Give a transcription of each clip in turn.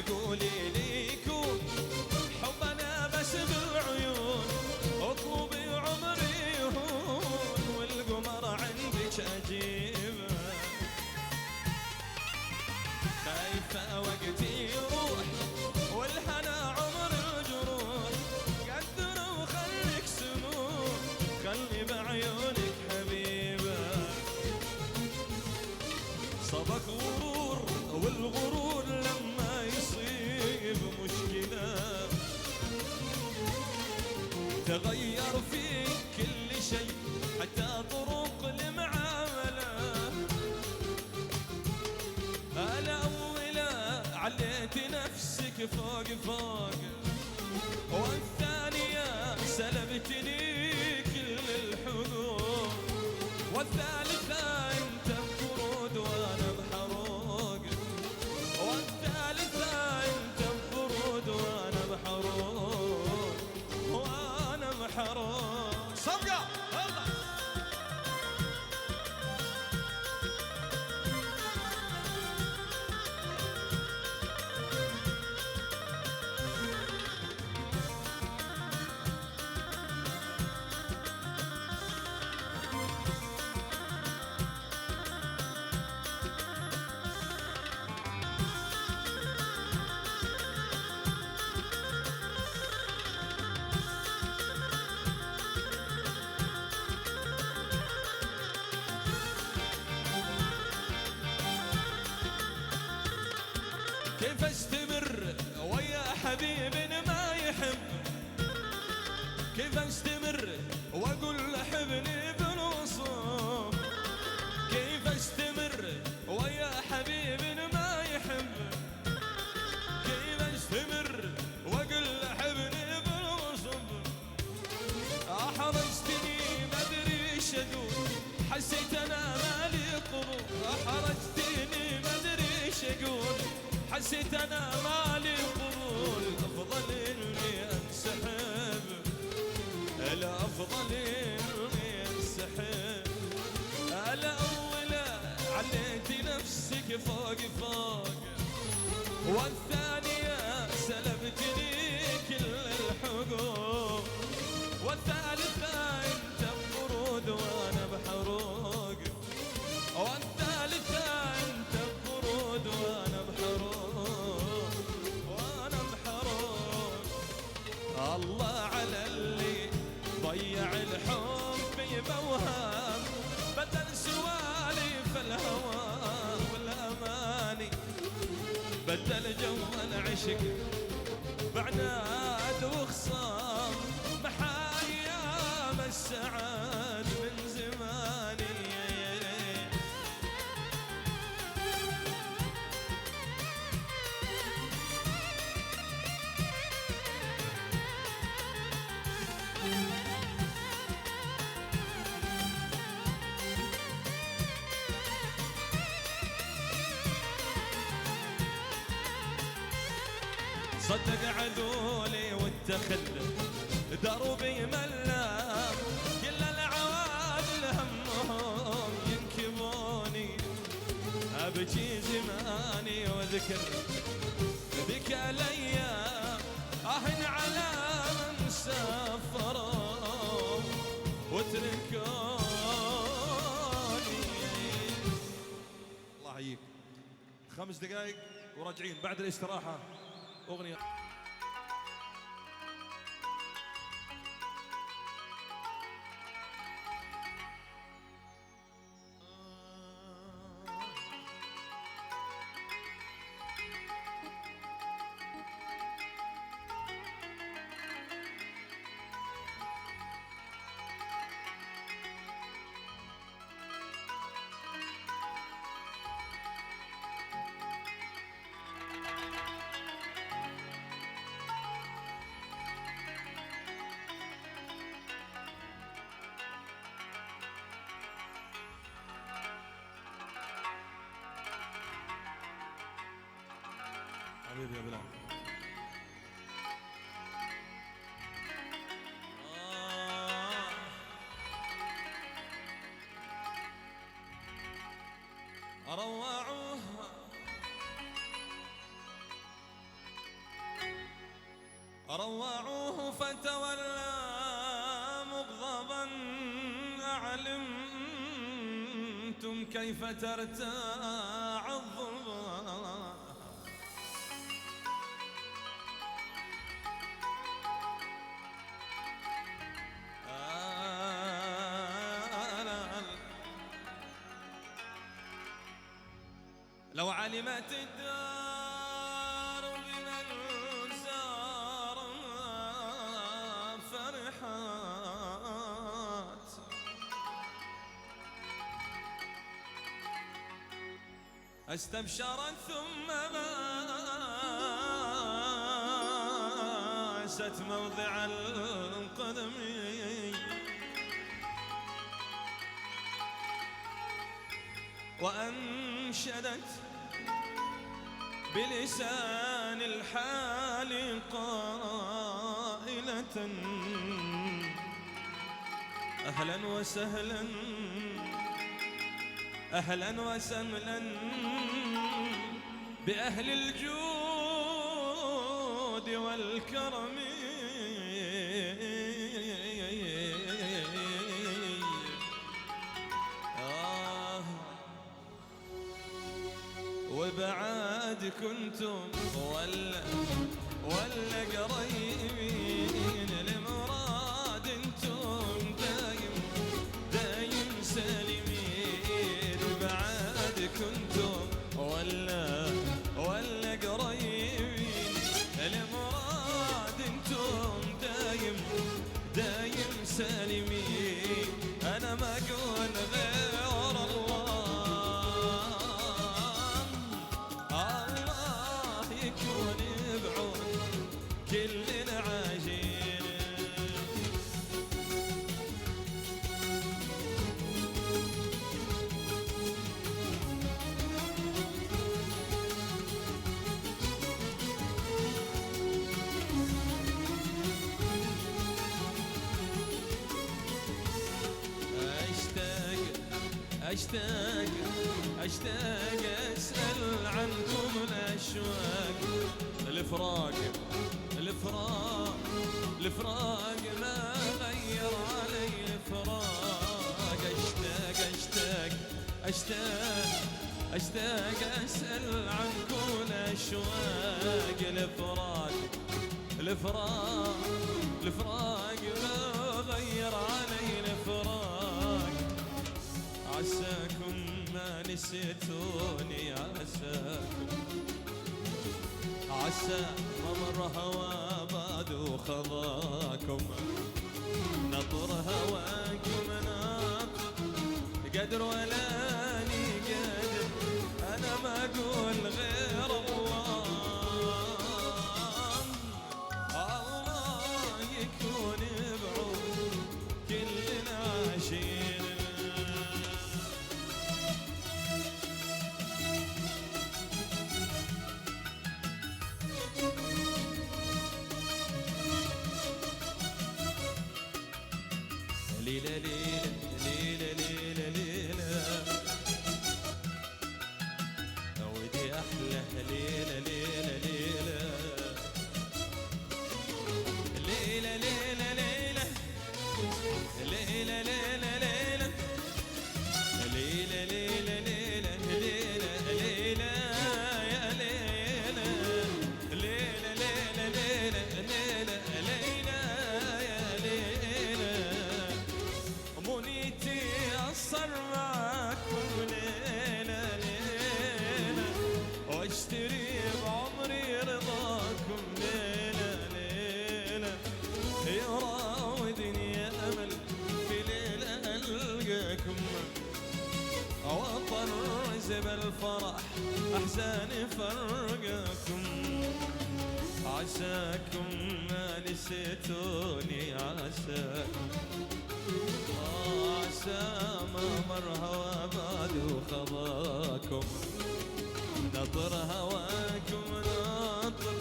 تقولي لي يكون حبنا بس بالعيون، اطلبي عمري يهون والقمر عندك اجيبه. خايفة وقتي يروح والهنا عمر الجروح، قدر وخليك سنون خلي بعيونك حبيبة. صبك غرور والغرور لما يصيب مشكلة، تغير فيك كل شيء حتى طرق المعاملة. الأولى عليت نفسك فوق فوق، والثانية سلبتني كل الحقوق، والثالثة انت بفرود وانا بحروق، والثالثة انت بفرود وانا بحروق، وانا بحروق. صفقة يلا. كيف استمر ويا حبيب ما يحب، كيف استمر واقول حبني بالوصف، كيف استمر ويا حبيب ما يحب، كيف استمر واقول حبني بالوصف. احرجتني ما ادري ايش اقول، حسيت انا مالي قبول، احرجتني ما ادري ايش اقول، حسيت انا مالي قبول. افضل اني انسحب، الافضل اني انسحب. الاولى عليت نفسك فوق فوق، والثانية سلبتني كل الحقوق، والثالثة انت بفرود وانا بحروق، والثالثة انت بفرود وانا بحروق، وانا بحروق. الله على اللي ضيع الحب بوهام، بدل سواليف الهوى والاماني، بدل جو العشق بعناد وخصام، محا ايام السعاد من زماني. صدق عذولي واتخذ دربي ملام، كل العوادل همهم ينكبوني، ابكي زماني واذكر بك الايام، اهن على من سافروا وتركوني. الله يحييك. 5 دقائق وراجعين بعد الاستراحة أغنية. حبيبي يا بلال. روعوها روعوه فتولى مغضبا أعلمتم كيف ترتاع الظلمات لو علمت الدار بمن زار فرحات استبشرت ثم ماست موضع القدم وأنشدت بلسان الحال قائلة أهلا وسهلا أهلا وسهلا بأهل الجود والكرم وبعاد كنتم ولا قريبين لمراد انتم دايم سالمين بعاد كنتم ولا قريبين لمراد انتم دايم سالمين انا ما اقول غير كل عاجين أشتاق أسأل عنكم الأشواق الفراق ما غير علي الفراق أشتاق أسأل عنكم الأشواق الفراق ما غير علي الفراق عساكم ما نسيتوني عسى ممر هوى بعد وخضاكم نطر هواكم ناطر قدر ولا لي قدر أنا ما أقول غير الله يكون بعود كل العاشين ليلة ليلة ليلة ليلة ليلة ودي أحلى ليلة ليلة ليلة ليلة ليلة ليلة ليلة ليلة ليلة ليلة ليلة ليلة ليلة يا ليلة ليلة ليلة ليلة ليلة ليلة يا ليلة منيتي أصر معكم ليلة ليلة واشتري بعمري رضاكم ليلة ليلة يراودني أمل في ليلة ألقاكم وطرز بالفرح أحزاني فرقاكم عساكم ما نسيتوني عساكم عسى ما مر هوى بعد وخضاكم نطر هواكم نطر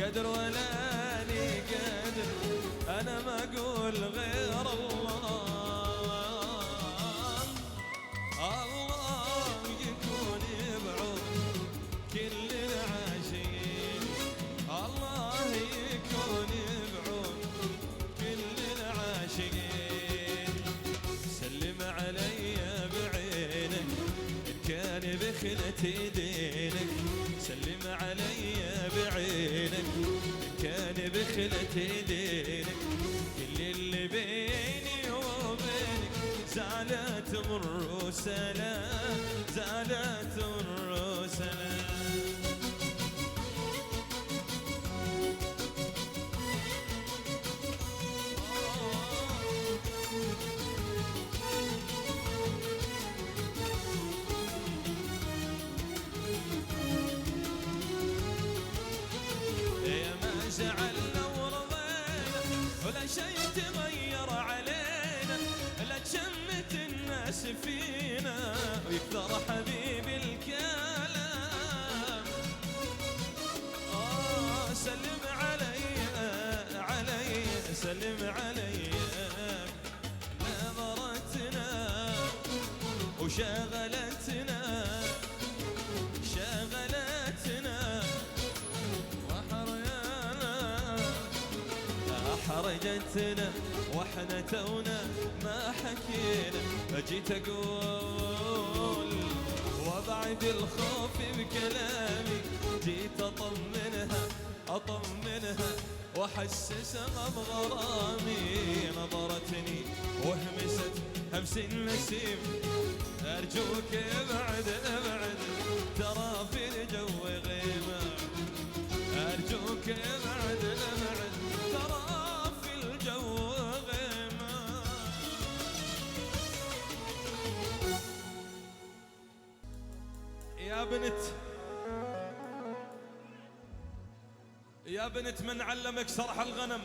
قدر ولا لي قدر أنا ما أقول غير الله يكون بعود كل العاشقين الله يكون سهلت ايدينك، كل اللي بيني وبينك زالت مر وسلام، زالت مر وسلام. يا ما زعلنا ورضينا ولا شي تغير علينا، لا تشمت الناس فينا ويكثر حبيبي الكلام. سلم علي علي سلم علي، نظرتنا وشغلتنا شغلتنا حرجتنا واحنا تونا ما حكينا. فجيت اقول وابعد الخوف بكلامي، جيت اطمنها واحسسها بغرامي. نظرتني وهمست همس النسيم، ارجوك ابعد ابعد ترى في الجو غيمه، ارجوك ابعد ابعد ترى في الجو غيمه. يا بنت من علمك سرح الغنم؟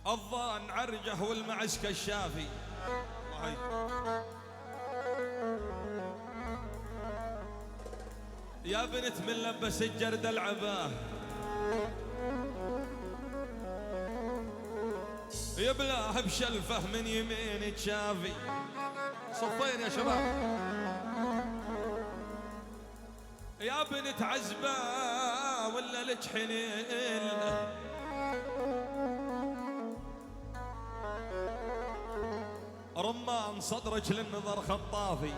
الضان عرجه والمعز كالشافي. يا بنت من لبس الجرد العباه؟ يبلاه بشلفه من يمين تشافي. صفين يا شباب. يا بنت عزبة ولا لك حنين؟ رمان صدرك للنظر خطافي.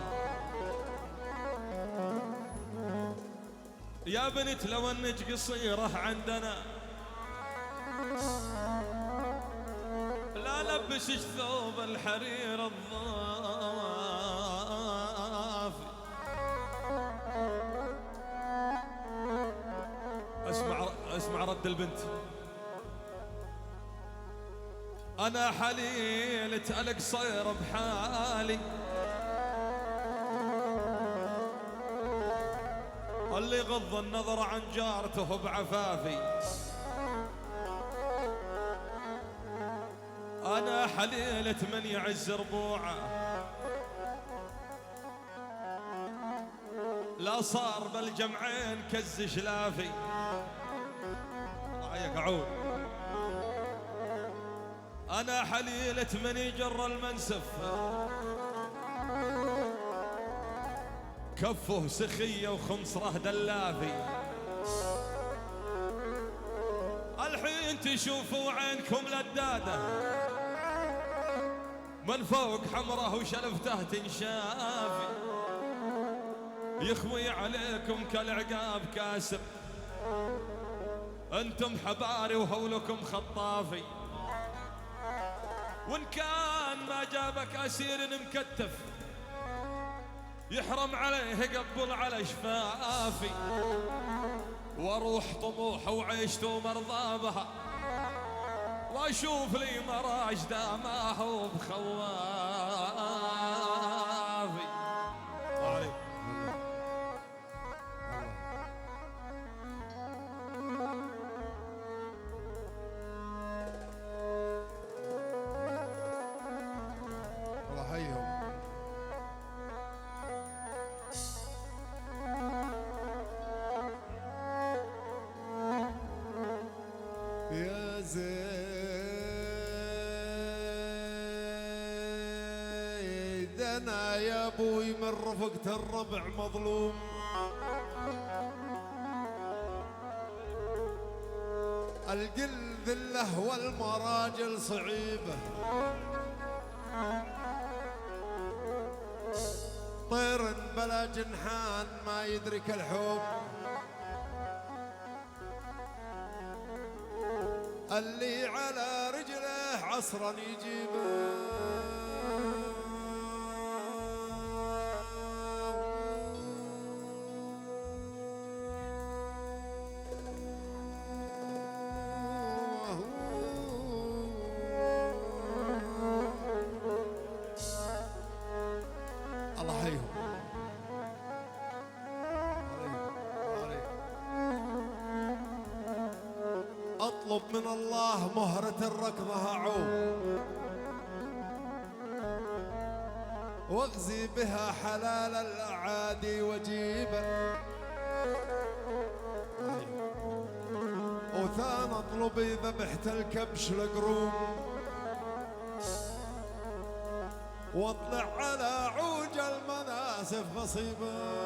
يا بنت لو انك قصيرة عندنا لا لبسك ثوب الحرير الضافي. اسمع رد البنت. انا حليلة القصير بحالي، اللي غض النظر عن جارته بعفافي. انا حليلة من يعز ربوعه، لا صار بالجمعين كز شلافي. رايك عود. انا حليلة من يجر المنسف، كفه سخية وخمصره دلافي. الحين تشوفوا عينكم لدادة، من فوق حمره وشلفته تنشافي. يخوي عليكم كالعقاب كاسب، انتم حباري وهولكم خطافي. وان كان ما جابك اسير مكتف، يحرم عليه قبل على شفافي. واروح طموح وعيشته مرضى بها، واشوف لي مراجده ما هو بخوافي. يا زيد انا يا ابوي من رفقة الربع مظلوم، القل ذله والمراجل صعيبه، طير بلا جنحان ما يدرك الحب، اللي على رجله عصرا يجيبه الله يحييهم. اطلب من الله مهرة الركضة عوم واغزي بها حلال الاعادي وجيبه، وثان اطلبي ذبحت الكبش القروم واطلع على عوج المناسف غصيبه.